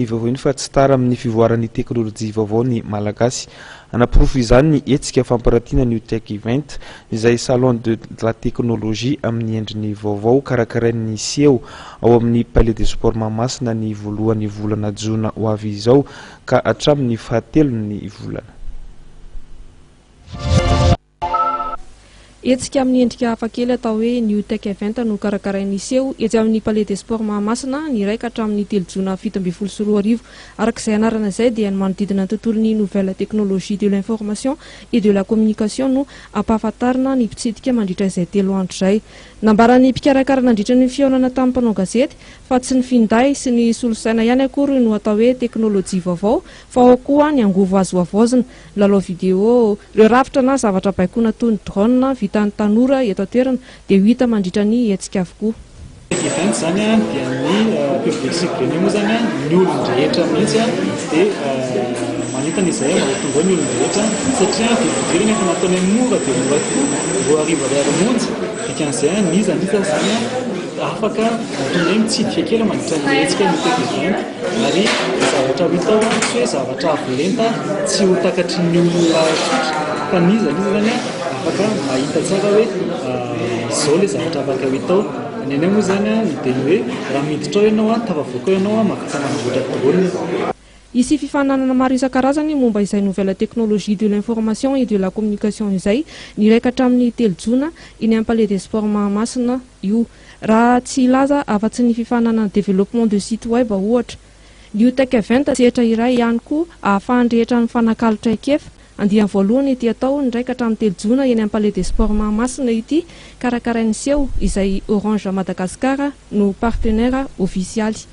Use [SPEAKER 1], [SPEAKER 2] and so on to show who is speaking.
[SPEAKER 1] Vaovao fa tsy tara amin'ny fivoaran'ny teknôlôjia vaovao ny malagasy. Anaporofo izany ny hetsika famparatiana ny Tech Event izay salon de la teknôlôjia amin'ny endriny vaovao karakarain'ny seho ao amin'ny Palais des Sports Mahamasina ny voalohan'ny volana Jona ho avy izao ka hatramin'ny 7 volana.
[SPEAKER 2] Etsika amin'ny endrika hafakely atao hoe New Tech Event no karakarain'ny seho etsy amin'ny Palais des Sports Mahamasina ny iraika hatramin'ny 3 Jona 2024. Arak'izay anarana izay dia ny manodidina ny tontolon'ny nouvelle technologie de l'information et de la communication no ampahafantarina ny mpitsidika mandritra izay 3 andro izay. Nambaran'ny mpikarakara nandritra ny fihaonana tamin'ny mpanao gazety fa tsy ny finday sy ny solosaina ihany akory no atao hoe teknôlôjia vaovao fa ao koa ny angovo azo avoazina, lalao vidéo, ireo rafitra na zavatra baikona toy ny drone vita ny tanora eto an-toerana dia ho hita mandritra ny hetsika avokoa.
[SPEAKER 3] Event zany dia ny public cible moa zany ny olon-drehetra mihitsy dia manentana izay mahatonga ny olon-drehetra satria fidirana efa nataony mora dia mora tokoa vao hariva ilay romonjy dikan'izay nizan'iza zany afaka tonga mitsidika kely mandritra ny hetsika ny Tech Event ary zavatra hitao tsy hoe zavatra avolenta tsy ho takatry ny olona tsotra fa nizan'iza zany afaka mahita tsara hoe izao ilay zavatra afaka hitao. Ny moa zany ny teny hoe raha miditra ao ianao tafavoaka ianao mahavita manamboatra drone.
[SPEAKER 2] Isy fifananana maro isan-karazany momba izay nouvelle technologie de l'information et de la communication izay ny iraika hatramin'ny 3 Jona eny amin'ny Palais des Sports Mahamasina io. Raha tsy ilaza afa-tsy ny fifananana développement de site web ohatra. New Tech Event sehatra iray ihany koa ahafahandrehetra ny fanakalotra ekefa. Andiany voalohany ity atao ny iraika hatramin'ny 3 Jona eny amin'ny Palais des Sports Mahamasina ity karakarain'ny seho izay Orange Madagascar no partenaire officialy.